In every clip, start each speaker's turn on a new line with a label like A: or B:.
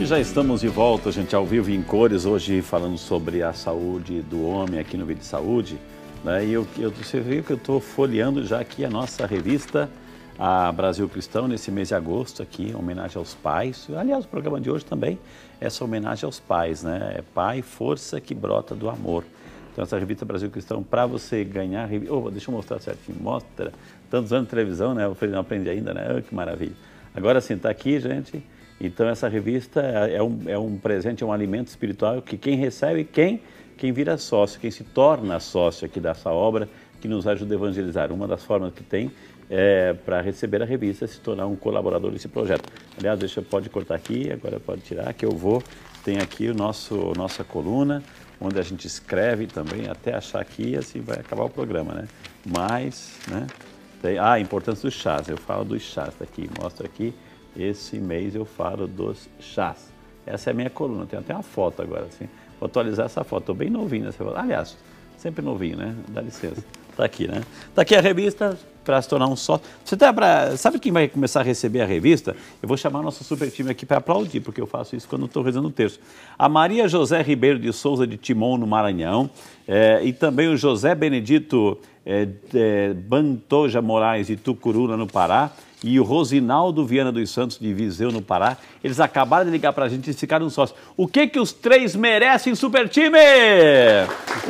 A: já estamos de volta, gente, ao vivo e em cores, hoje falando sobre a saúde do homem aqui no Vídeo de Saúde, né? E você viu que eu estou folheando já aqui a nossa revista, a Brasil Cristão, nesse mês de agosto aqui, homenagem aos pais. Aliás, o programa de hoje também é essa homenagem aos pais, né? É pai, força que brota do amor. Então, essa revista Brasil Cristão, para você ganhar... deixa eu mostrar certinho, mostra. Tantos anos de televisão, né? Eu não aprendi ainda, né? Oh, que maravilha. Agora sim, está aqui, gente. Então, essa revista é um presente, é um alimento espiritual que quem recebe, quem vira sócio, quem se torna sócio aqui dessa obra, que nos ajuda a evangelizar. Uma das formas que tem para receber a revista é se tornar um colaborador desse projeto. Aliás, pode cortar aqui, agora pode tirar, que eu vou. Tem aqui nossa coluna, onde a gente escreve também, até achar aqui, assim vai acabar o programa, né? Mas, né? A importância dos chás, eu falo dos chás aqui, mostro aqui. Esse mês eu falo dos chás. Essa é a minha coluna, tem até uma foto agora, assim. Vou atualizar essa foto, estou bem novinho nessa foto. Aliás, sempre novinho, né? Dá licença. Está aqui, né? Está aqui a revista para se tornar um sócio. Sabe quem vai começar a receber a revista? Eu vou chamar nosso super time aqui para aplaudir, porque eu faço isso quando estou rezando o terço. A Maria José Ribeiro de Souza de Timon, no Maranhão, e também o José Benedito Bantoja Moraes de Tucuruna, no Pará, e o Rosinaldo Viana dos Santos de Viseu, no Pará. Eles acabaram de ligar para a gente e ficaram sócios. O que os três merecem, super time?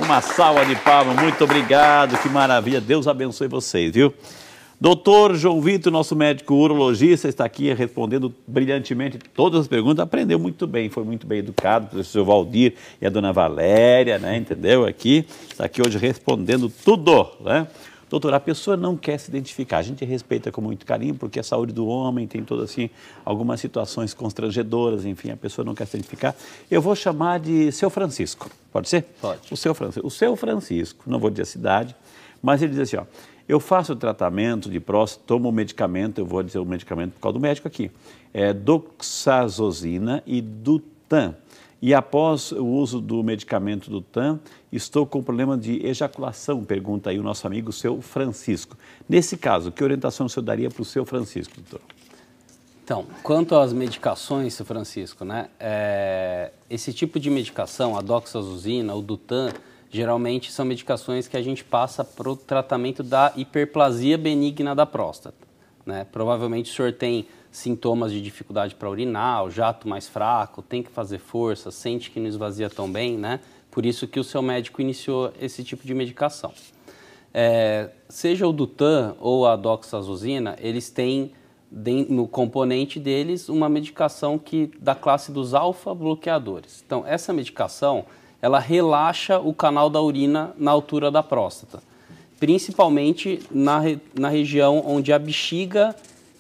A: Uma salva de palmas, muito obrigado, que maravilha. Deus abençoe vocês, viu? Doutor João Vitor, nosso médico urologista, está aqui respondendo brilhantemente todas as perguntas. Aprendeu muito bem, foi muito bem educado pelo seu Valdir e a dona Valéria, né? Entendeu? Está aqui hoje respondendo tudo, né? Doutor, a pessoa não quer se identificar, a gente respeita com muito carinho, porque a saúde do homem tem todas assim, algumas situações constrangedoras, enfim, a pessoa não quer se identificar. Eu vou chamar de Seu Francisco, pode ser?
B: Pode.
A: O Seu Francisco, não vou dizer a cidade, mas ele diz assim, ó, eu faço o tratamento de próstata, tomo o medicamento, eu vou dizer o medicamento por causa do médico aqui, doxazosina e Dutan. E após o uso do medicamento Dutan, estou com problema de ejaculação, pergunta aí o nosso amigo Seu Francisco. Nesse caso, que orientação o senhor daria para o Seu Francisco, doutor?
B: Então, quanto às medicações, Seu Francisco, né? Esse tipo de medicação, a doxazosina, o Dutan, geralmente são medicações que a gente passa para o tratamento da hiperplasia benigna da próstata, né? Provavelmente o senhor tem sintomas de dificuldade para urinar, o jato mais fraco, tem que fazer força, sente que não esvazia tão bem, né? Por isso que o seu médico iniciou esse tipo de medicação. Seja o Dutan ou a doxazosina, eles têm no componente deles uma medicação da classe dos alfa-bloqueadores. Então, essa medicação, ela relaxa o canal da urina na altura da próstata, principalmente na região onde a bexiga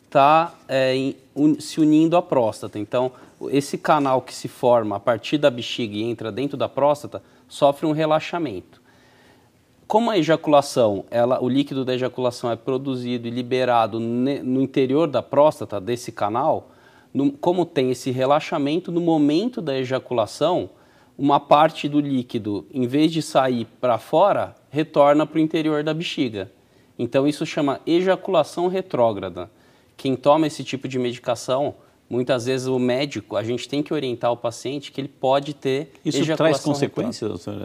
B: está se unindo à próstata. Então, esse canal que se forma a partir da bexiga e entra dentro da próstata, sofre um relaxamento. Como a ejaculação, o líquido da ejaculação é produzido e liberado no interior da próstata, desse canal, como tem esse relaxamento, no momento da ejaculação, uma parte do líquido, em vez de sair para fora, retorna para o interior da bexiga. Então, isso chama ejaculação retrógrada. Quem toma esse tipo de medicação, muitas vezes o médico, a gente tem que orientar o paciente que ele pode ter
A: ejaculação. Isso traz consequências, doutor,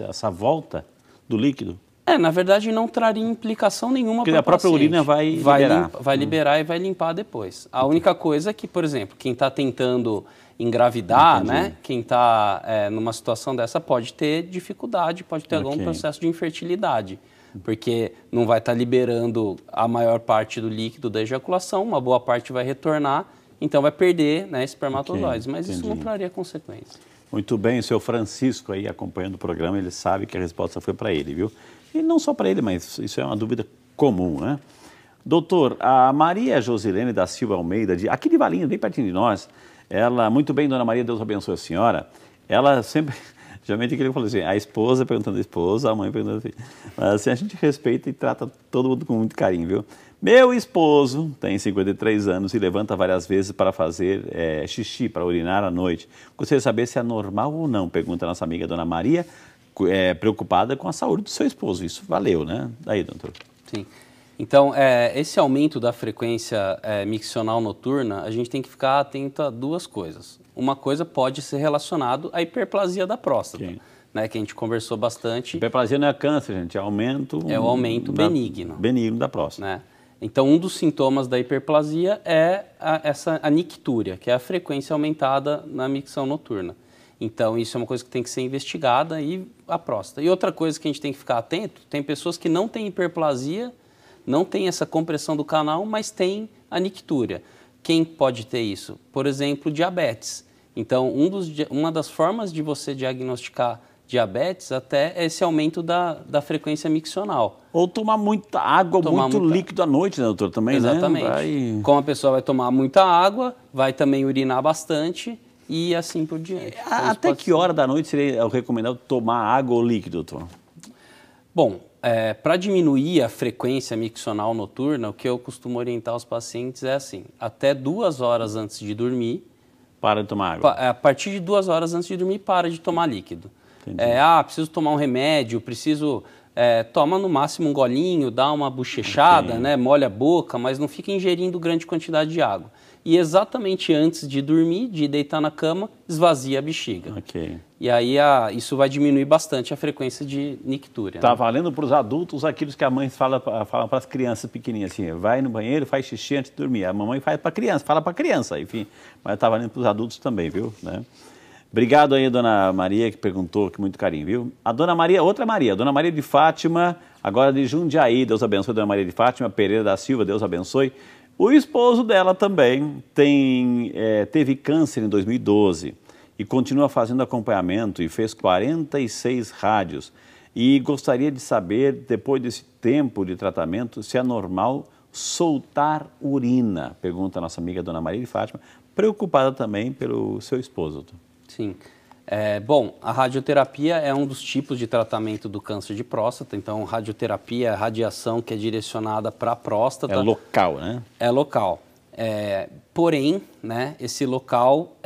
A: essa volta do líquido?
B: Na verdade não traria implicação nenhuma para o paciente.
A: Porque a própria urina vai liberar.
B: Vai liberar e vai limpar depois. A única coisa é que, por exemplo, quem está tentando engravidar, né? Quem está numa situação dessa pode ter dificuldade, pode ter algum processo de infertilidade. Porque não vai estar liberando a maior parte do líquido da ejaculação, uma boa parte vai retornar, então vai perder, né, espermatozoides, mas isso não traria consequência.
A: Muito bem, o Seu Francisco aí acompanhando o programa, ele sabe que a resposta foi para ele, viu? E não só para ele, mas isso é uma dúvida comum, né? Doutor, a Maria Josilene da Silva Almeida, aqui de Valinhos, bem pertinho de nós, ela, muito bem, dona Maria, Deus abençoe a senhora, ela sempre... Geralmente ele falou assim, a esposa perguntando a esposa, a mãe perguntando a filha. Mas assim, a gente respeita e trata todo mundo com muito carinho, viu? Meu esposo tem 53 anos e levanta várias vezes para fazer xixi, para urinar à noite. Gostaria de saber se é normal ou não, pergunta a nossa amiga Dona Maria, preocupada com a saúde do seu esposo. Isso valeu, né? Daí, doutor.
B: Sim. Então, esse aumento da frequência miccional noturna, a gente tem que ficar atento a duas coisas. uma coisa pode ser relacionada à hiperplasia da próstata, né, que a gente conversou bastante.
A: Hiperplasia não é câncer, gente, é aumento...
B: É o aumento benigno.
A: Benigno da próstata.
B: Né? Então, um dos sintomas da hiperplasia é a nictúria, que é a frequência aumentada na micção noturna. Então, isso é uma coisa que tem que ser investigada e a próstata. E outra coisa que a gente tem que ficar atento, tem pessoas que não têm hiperplasia, não tem essa compressão do canal, mas tem a nictúria. Quem pode ter isso? Por exemplo, diabetes. Então, uma das formas de você diagnosticar diabetes até é esse aumento da frequência miccional.
A: Ou tomar muita água, muito líquido à noite, né, doutor? Também,
B: exatamente.
A: Né?
B: Como a pessoa vai tomar muita água, vai também urinar bastante e assim por diante.
A: Até que hora da noite seria recomendado tomar água ou líquido, doutor?
B: Bom, para diminuir a frequência miccional noturna, o que eu costumo orientar os pacientes é assim, até 2 horas antes de dormir...
A: Para de tomar água.
B: A partir de 2 horas antes de dormir, para de tomar líquido. Preciso tomar um remédio, toma no máximo um golinho, dá uma bochechada, né, molha a boca, mas não fica ingerindo grande quantidade de água. E exatamente antes de dormir, de deitar na cama, esvazia a bexiga. E aí isso vai diminuir bastante a frequência de nictúria.
A: Tá valendo para os adultos aquilo que a mãe fala para as crianças pequenininhas, assim, vai no banheiro, faz xixi antes de dormir. A mamãe faz para criança, fala para criança, enfim. Mas tá valendo para os adultos também, viu? Né? Obrigado aí, dona Maria, que perguntou, que muito carinho, viu? A dona Maria, outra Maria, a dona Maria de Fátima, agora de Jundiaí, Deus abençoe, dona Maria de Fátima, Pereira da Silva, Deus abençoe. O esposo dela também teve câncer em 2012 e continua fazendo acompanhamento e fez 46 rádios. E gostaria de saber, depois desse tempo de tratamento, se é normal soltar urina, pergunta a nossa amiga dona Maria de Fátima, preocupada também pelo seu esposo.
B: Sim. Bom, a radioterapia é um dos tipos de tratamento do câncer de próstata. Então, radioterapia é a radiação que é direcionada para a próstata.
A: É local, né?
B: É local. Porém, né, esse local,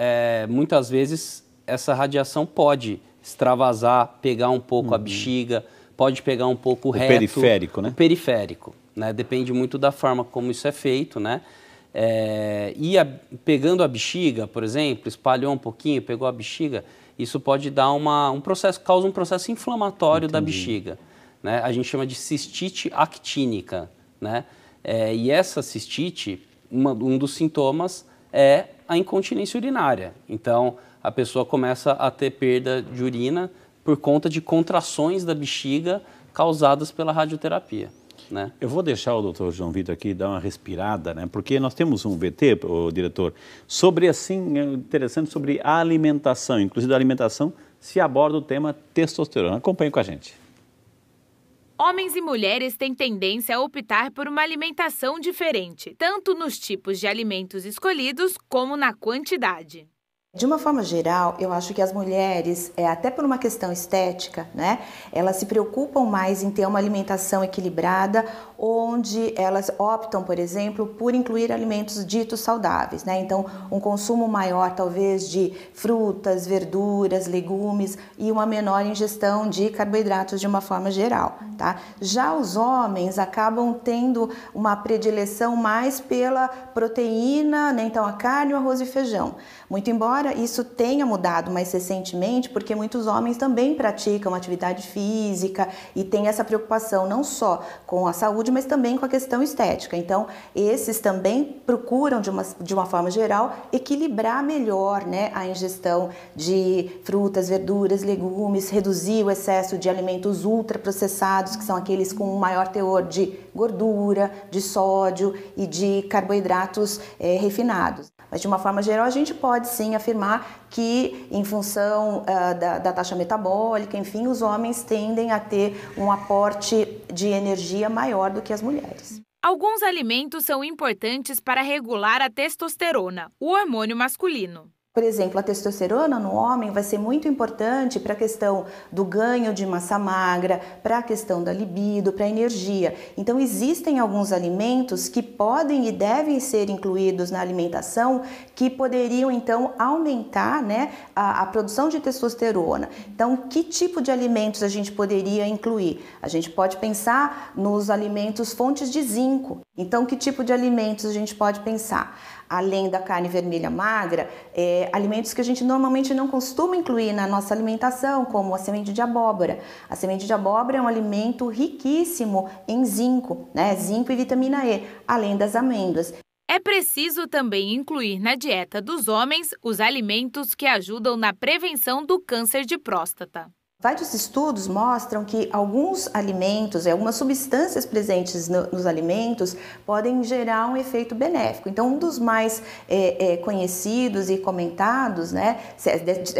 B: muitas vezes, essa radiação pode extravasar, pegar um pouco a bexiga, pode pegar um pouco o reto.
A: Periférico, né?
B: O periférico, né? Depende muito da forma como isso é feito, né? Pegando a bexiga, por exemplo, espalhou um pouquinho, pegou a bexiga, isso pode dar causa um processo inflamatório da bexiga, né? A gente chama de cistite actínica, né? E essa cistite, um dos sintomas é a incontinência urinária. Então, a pessoa começa a ter perda de urina por conta de contrações da bexiga causadas pela radioterapia. Né?
A: Eu vou deixar o doutor João Vitor aqui dar uma respirada, né? Porque nós temos um VT, diretor, sobre, assim, interessante, sobre a alimentação. Inclusive, a alimentação se aborda o tema testosterona. Acompanhe com a gente.
C: Homens e mulheres têm tendência a optar por uma alimentação diferente, tanto nos tipos de alimentos escolhidos como na quantidade.
D: De uma forma geral, eu acho que as mulheres, até por uma questão estética, né, elas se preocupam mais em ter uma alimentação equilibrada, onde elas optam, por exemplo, por incluir alimentos ditos saudáveis, né? Então, um consumo maior, talvez, de frutas, verduras, legumes e uma menor ingestão de carboidratos de uma forma geral, tá? Já os homens acabam tendo uma predileção mais pela proteína, né? Então, a carne, o arroz e feijão. Muito embora isso tenha mudado mais recentemente, porque muitos homens também praticam atividade física e têm essa preocupação não só com a saúde, mas também com a questão estética. Então, esses também procuram, de uma forma geral, equilibrar melhor, né, a ingestão de frutas, verduras, legumes, reduzir o excesso de alimentos ultraprocessados, que são aqueles com um maior teor de gordura, de sódio e de carboidratos refinados. Mas, de uma forma geral, a gente pode sim afirmar que, em função da taxa metabólica, enfim, os homens tendem a ter um aporte de energia maior do que as mulheres.
C: Alguns alimentos são importantes para regular a testosterona, o hormônio masculino.
D: Por exemplo, a testosterona no homem vai ser muito importante para a questão do ganho de massa magra, para a questão da libido, para a energia. Então, existem alguns alimentos que podem e devem ser incluídos na alimentação que poderiam, então, aumentar, né, a produção de testosterona. Então, que tipo de alimentos a gente poderia incluir? A gente pode pensar nos alimentos fontes de zinco. Então, que tipo de alimentos a gente pode pensar? além da carne vermelha magra, alimentos que a gente normalmente não costuma incluir na nossa alimentação, como a semente de abóbora. A semente de abóbora é um alimento riquíssimo em zinco, né? Zinco e vitamina E, além das amêndoas.
C: É preciso também incluir na dieta dos homens os alimentos que ajudam na prevenção do câncer de próstata.
D: Vários estudos mostram que alguns alimentos, algumas substâncias presentes nos alimentos podem gerar um efeito benéfico. Então, um dos mais conhecidos e comentados, né,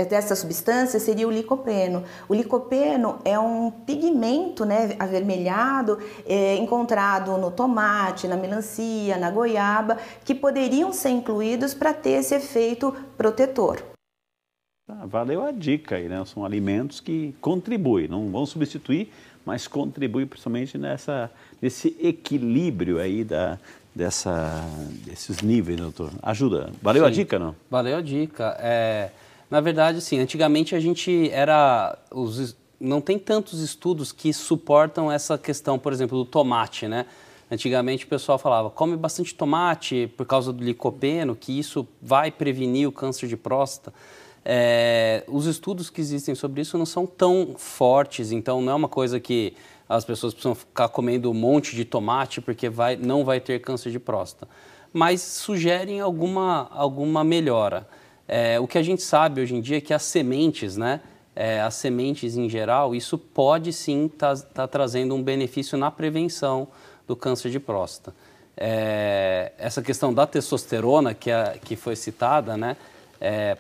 D: dessas substâncias seria o licopeno. O licopeno é um pigmento, né, avermelhado, encontrado no tomate, na melancia, na goiaba, que poderiam ser incluídos para ter esse efeito protetor.
A: Valeu a dica aí, né? São alimentos que contribuem, não vão substituir, mas contribuem principalmente nesse equilíbrio aí desses níveis, doutor. Ajuda. Valeu a dica, não?
B: Valeu a dica. Na verdade, sim, antigamente a gente não tem tantos estudos que suportam essa questão, por exemplo, do tomate, né? Antigamente o pessoal falava, come bastante tomate por causa do licopeno, que isso vai prevenir o câncer de próstata. Os estudos que existem sobre isso não são tão fortes, então não é uma coisa que as pessoas precisam ficar comendo um monte de tomate porque não vai ter câncer de próstata. Mas sugerem alguma melhora. O que a gente sabe hoje em dia é que as sementes, né? As sementes em geral, isso pode sim tá trazendo um benefício na prevenção do câncer de próstata. Essa questão da testosterona que foi citada, né?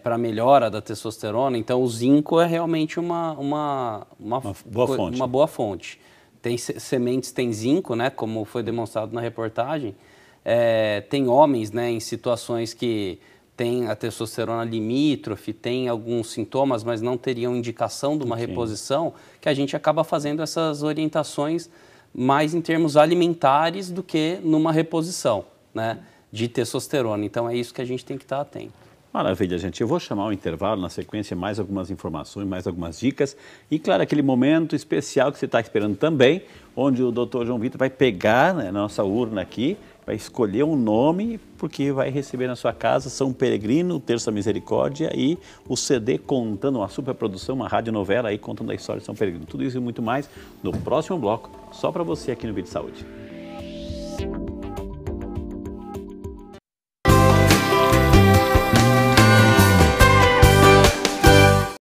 B: Para melhora da testosterona, então o zinco é realmente uma boa fonte. Tem sementes, tem zinco, né, como foi demonstrado na reportagem. Tem homens, né, em situações que tem a testosterona limítrofe, tem alguns sintomas, mas não teriam indicação de uma reposição, que a gente acaba fazendo essas orientações mais em termos alimentares do que numa reposição, né, de testosterona. Então é isso que a gente tem que estar atento.
A: Maravilha, gente. Eu vou chamar o intervalo, na sequência, mais algumas informações, mais algumas dicas. E, claro, aquele momento especial que você está esperando também, onde o Dr. João Vitor vai pegar, né, nossa urna aqui, vai escolher um nome, porque vai receber na sua casa São Peregrino, Terça Misericórdia e o CD contando uma superprodução, uma radionovela aí contando a história de São Peregrino. Tudo isso e muito mais no próximo bloco, só para você aqui no Vídeo Saúde.